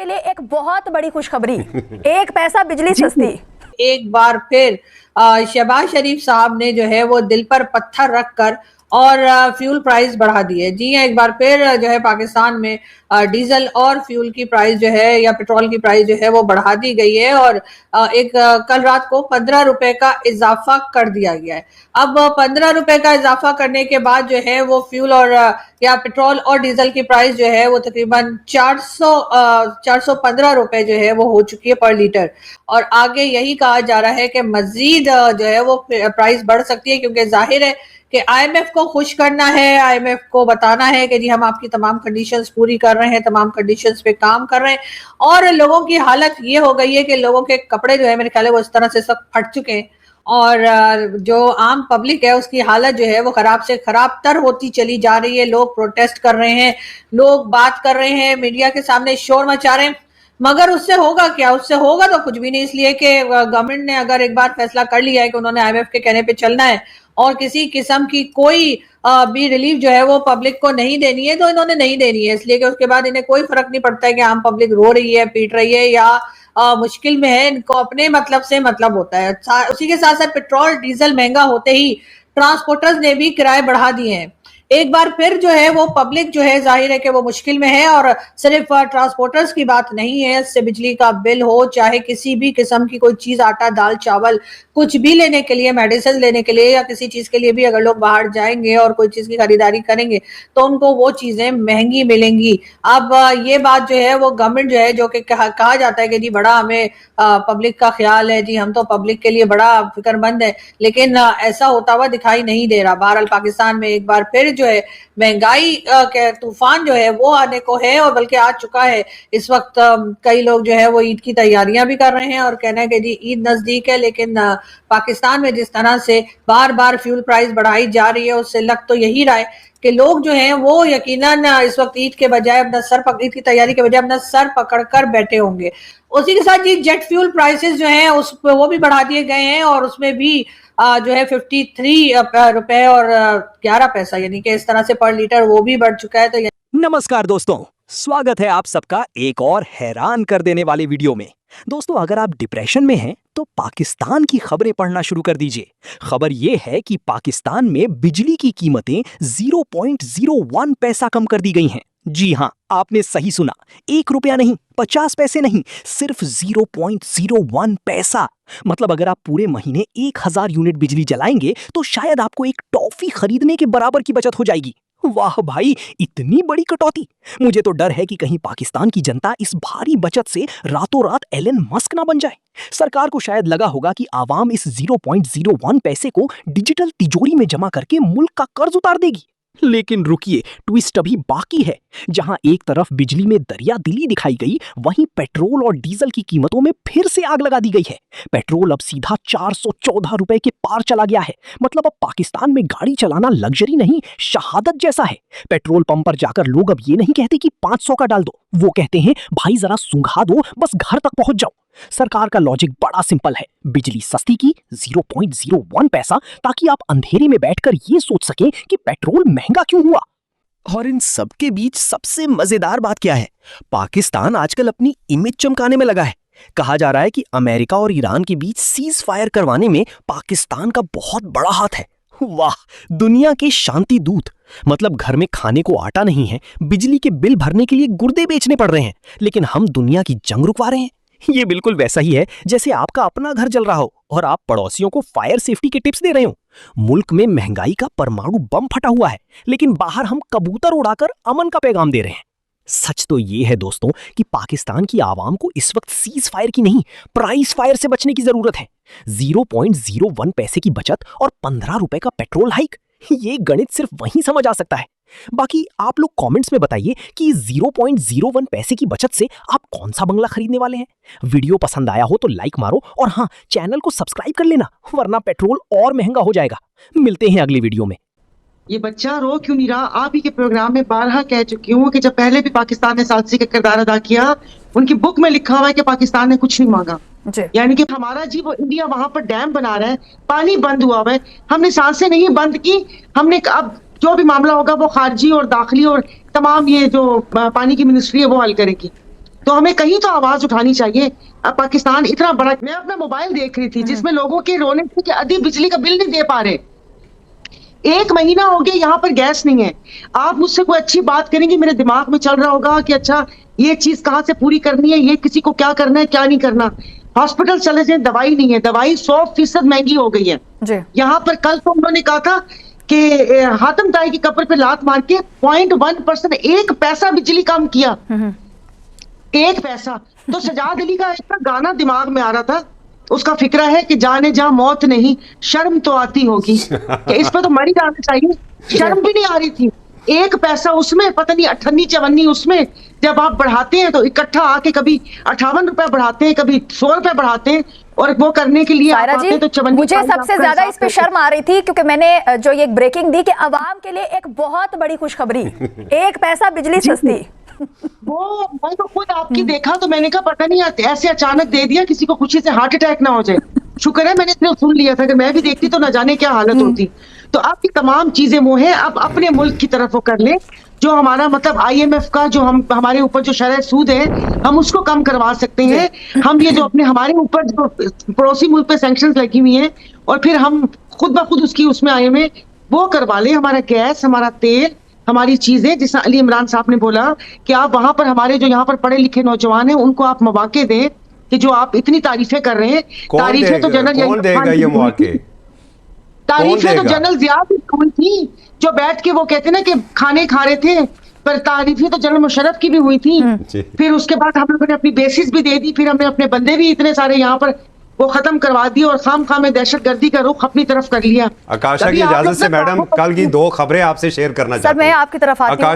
के लिए एक बहुत बड़ी खुशखबरी, 1 पैसा बिजली सस्ती। एक बार फिर शहबाज शरीफ साहब ने जो है वो दिल पर पत्थर रखकर और फ्यूल प्राइस बढ़ा दिए। जी हाँ, एक बार फिर जो है पाकिस्तान में डीजल और फ्यूल की प्राइस जो है या पेट्रोल की प्राइस जो है वो बढ़ा दी गई है और कल रात को 15 रुपए का इजाफा कर दिया गया है। अब 15 रुपए का इजाफा करने के बाद जो है वो फ्यूल और या पेट्रोल और डीजल की प्राइस जो है वो तकरीबन 415 रुपए जो है वो हो चुकी है पर लीटर। और आगे यही कहा जा रहा है कि मजीद जो है वो प्राइस बढ़ सकती है, क्योंकि जाहिर है कि आईएमएफ को खुश करना है, आईएमएफ को बताना है कि जी हम आपकी तमाम कंडीशंस पूरी कर रहे हैं, तमाम कंडीशंस पे काम कर रहे हैं। और लोगों की हालत ये हो गई है कि लोगों के कपड़े जो है मेरे ख्याल है वो इस तरह से सब फट चुके हैं और जो आम पब्लिक है उसकी हालत जो है वो खराब से खराब तर होती चली जा रही है। लोग प्रोटेस्ट कर रहे हैं, लोग बात कर रहे हैं, मीडिया के सामने शोर मचा रहे हैं, मगर उससे होगा क्या? उससे होगा तो कुछ भी नहीं, इसलिए कि गवर्नमेंट ने अगर एक बार फैसला कर लिया है कि उन्होंने आईएमएफ के कहने पे चलना है और किसी किस्म की कोई भी रिलीफ जो है वो पब्लिक को नहीं देनी है तो इन्होंने नहीं देनी है, इसलिए कि उसके बाद इन्हें कोई फर्क नहीं पड़ता है कि आम पब्लिक रो रही है, पीट रही है या मुश्किल में है। इनको अपने मतलब से मतलब होता है। उसी के साथ साथ पेट्रोल डीजल महंगा होते ही ट्रांसपोर्टर्स ने भी किराए बढ़ा दिए हैं। एक बार फिर जो है वो पब्लिक जो है जाहिर है कि वो मुश्किल में है और सिर्फ ट्रांसपोर्टर्स की बात नहीं है, इससे बिजली का बिल हो, चाहे किसी भी किस्म की कोई चीज, आटा दाल चावल कुछ भी लेने के लिए, मेडिसिन लेने के लिए या किसी चीज के लिए भी अगर लोग बाहर जाएंगे और कोई चीज की खरीदारी करेंगे तो उनको वो चीजें महंगी मिलेंगी। अब ये बात जो है वो गवर्नमेंट जो है, जो कि कहा जाता है कि जी बड़ा हमें पब्लिक का ख्याल है, जी हम तो पब्लिक के लिए बड़ा फिक्रमंद है, लेकिन ऐसा होता हुआ दिखाई नहीं दे रहा। बहरहाल पाकिस्तान में एक बार फिर जो है महंगाई के तूफान जो है वो आने को है और बल्कि आ चुका है। इस वक्त कई लोग जो है वो ईद की तैयारियां भी कर रहे हैं और कहना है कि जी ईद नजदीक है, लेकिन पाकिस्तान में जिस तरह से बार बार फ्यूल प्राइस बढ़ाई जा रही है उससे लग तो यही रहा है कि लोग जो हैं वो यकीनन इस वक्त ईद के बजाय ईद की तैयारी के बजाय अपना सर पकड़कर बैठे होंगे। उसी के साथ जी जेट फ्यूल प्राइसेस जो हैं उस वो भी बढ़ा दिए गए हैं और उसमें भी जो है 53 रुपए और 11 पैसा यानी कि इस तरह से पर लीटर वो भी बढ़ चुका है। तो नमस्कार दोस्तों, स्वागत है आप सबका एक और हैरान कर देने वाले वीडियो में। दोस्तों, अगर आप डिप्रेशन में हैं तो पाकिस्तान की खबरें पढ़ना शुरू कर दीजिए। खबर ये है कि पाकिस्तान में बिजली की कीमतें 0.01 पैसा कम कर दी गई हैं। जी हाँ, आपने सही सुना, 1 रुपया नहीं, 50 पैसे नहीं, सिर्फ 0.01 पैसा। मतलब अगर आप पूरे महीने 1000 यूनिट बिजली जलाएंगे तो शायद आपको एक टॉफी खरीदने के बराबर की बचत हो जाएगी। वाह भाई, इतनी बड़ी कटौती! मुझे तो डर है कि कहीं पाकिस्तान की जनता इस भारी बचत से रातों रात एलन मस्क ना बन जाए। सरकार को शायद लगा होगा कि आवाम इस 0.01 पैसे को डिजिटल तिजोरी में जमा करके मुल्क का कर्ज उतार देगी। लेकिन रुकिए, ट्विस्ट अभी बाकी है। जहां एक तरफ बिजली में दरिया दिली दिखाई गई, वहीं पेट्रोल और डीजल की कीमतों में फिर से आग लगा दी गई है। पेट्रोल अब सीधा 414 रुपए के पार चला गया है। मतलब अब पाकिस्तान में गाड़ी चलाना लग्जरी नहीं, शहादत जैसा है। पेट्रोल पंप पर जाकर लोग अब ये नहीं कहते कि 500 का डाल दो, वो कहते हैं भाई जरा सूंघा दो, बस घर तक पहुंच जाओ। सरकार का लॉजिक बड़ा सिंपल है, बिजली सस्ती की 0.01 पैसा, ताकि आप अंधेरे में बैठकर ये सोच सकें कि पेट्रोल महंगा क्यों हुआ। और इन सब के बीच सबसे मजेदार बात क्या है? पाकिस्तान आजकल अपनी इमेज चमकाने में लगा है। कहा जा रहा है कि अमेरिका और ईरान के बीच सीज फायर करवाने में पाकिस्तान का बहुत बड़ा हाथ है। वाह, दुनिया के शांति दूत! मतलब घर में खाने को आटा नहीं है, बिजली के बिल भरने के लिए गुर्दे बेचने पड़ रहे हैं, लेकिन हम दुनिया की जंग रुकवा रहे हैं। ये बिल्कुल वैसा ही है जैसे आपका अपना घर जल रहा हो और आप पड़ोसियों को फायर सेफ्टी के टिप्स दे रहे हो। मुल्क में महंगाई का परमाणु बम फटा हुआ है, लेकिन बाहर हम कबूतर उड़ाकर अमन का पैगाम दे रहे हैं। सच तो ये है दोस्तों कि पाकिस्तान की आवाम को इस वक्त सीज फायर की नहीं, प्राइस फायर से बचने की जरूरत है। 0.01 पैसे की बचत और 15 रुपए का पेट्रोल हाइक, ये गणित सिर्फ वहीं समझ आ सकता है। बाकी आप लोग कमेंट्स में बताइए कि 0.01 पैसे की बचत से आप कौन सा बंगला खरीदने वाले हैं। वीडियो पसंद आया हो तो लाइक मारो और हाँ, चैनल को सब्सक्राइब कर लेना, वरना पेट्रोल और महंगा हो जाएगा। मिलते हैं अगली वीडियो में। ये बच्चा रो क्यों नहीं रहा? आप ही के प्रोग्राम में बारहा कह चुकी हूँ कि जब पहले भी पाकिस्तान ने सादसी का किरदार अदा किया, उनकी बुक में लिखा हुआ है कि पाकिस्तान ने कुछ नहीं मांगा। यानी कि हमारा जी वो इंडिया वहां पर डैम बना रहा है, पानी बंद हुआ हुआ है, हमने सांसें नहीं बंद की। हमने अब जो भी मामला होगा वो खारजी और दाखिली और तमाम ये जो पानी की मिनिस्ट्री है वो हल करेगी। तो हमें कहीं तो आवाज उठानी चाहिए। अब पाकिस्तान इतना बड़ा, मैं अपना मोबाइल देख रही थी जिसमें लोगों के रोने थे कि अधिक बिजली का बिल नहीं दे पा रहे। 1 महीना हो गया यहाँ पर गैस नहीं है। आप मुझसे कोई अच्छी बात करेंगे, मेरे दिमाग में चल रहा होगा कि अच्छा ये चीज कहाँ से पूरी करनी है, ये किसी को क्या करना है क्या नहीं करना। हॉस्पिटल चले जाए, दवाई नहीं है, दवाई 100% महंगी हो गई है। यहाँ पर कल तो उन्होंने कहा था कि हातम ताई की कब्र पे लात मार के 0.1%, 1 पैसा बिजली कम किया, 1 पैसा। तो सजाद अली का एक गाना दिमाग में आ रहा था, उसका फिक्रा है कि जाने जा मौत नहीं शर्म तो आती होगी, कि इस पर तो मर ही जाना चाहिए। शर्म भी नहीं आ रही थी। 1 पैसा उसमें, पता नहीं 58 54 उसमें जब आप बढ़ाते हैं तो इकट्ठा आके कभी 58 रुपए बढ़ाते हैं, कभी 100 रुपए बढ़ाते हैं, और वो करने के लिए आप आते हैं तो 54। मुझे सबसे ज्यादा इस पे शर्म आ रही थी क्योंकि मैंने जो ये ब्रेकिंग दी कि अवाम के लिए एक बहुत बड़ी खुशखबरी, 1 पैसा बिजली सस्ती। वो मैं तो खुद आपकी देखा तो मैंने कहा पता नहीं ऐसे अचानक दे दिया, किसी को खुशी से हार्ट अटैक ना हो जाए। शुक्र है मैंने इतना सुन लिया था कि मैं भी देखती तो ना जाने क्या हालत होती। तो आपकी तमाम चीजें वो है, अब अपने मुल्क की तरफ वो कर ले, जो हमारा मतलब IMF का जो हमारे ऊपर जो शरह सूद है हम उसको कम करवा सकते हैं। हम ये जो अपने हमारे ऊपर जो पड़ोसी मुल्क पे सैंक्शंस लगी हुई हैं, और फिर हम खुद ब खुद उसकी उसमें आए में वो करवा ले। हमारा गैस, हमारा तेल, हमारी चीजें, जिस अली इमरान साहब ने बोला कि आप वहां पर हमारे जो यहाँ पर पढ़े लिखे नौजवान हैं उनको आप मौके दें, कि जो आप इतनी तारीफें कर रहे हैं। तारीफें तो जनरल, कौन देगा ये मौके? तारीफें तो जनरल जिया की हुई थी, जो बैठ के वो कहते ना कि खाने खा रहे थे, पर तारीफें तो जनरल मुशर्रफ की भी हुई थी। फिर उसके बाद हम लोगों ने अपनी बेसिस भी दे दी, फिर हमने अपने बंदे भी इतने सारे यहाँ पर वो खत्म करवा दिए, और खाम में दहशतगर्दी का रुख अपनी तरफ कर लिया। आकाशा की इजाजत से मैडम कल की 2 खबरें आपसे शेयर करना चाहता हूं। सर मैं आपकी तरफ आती हूं।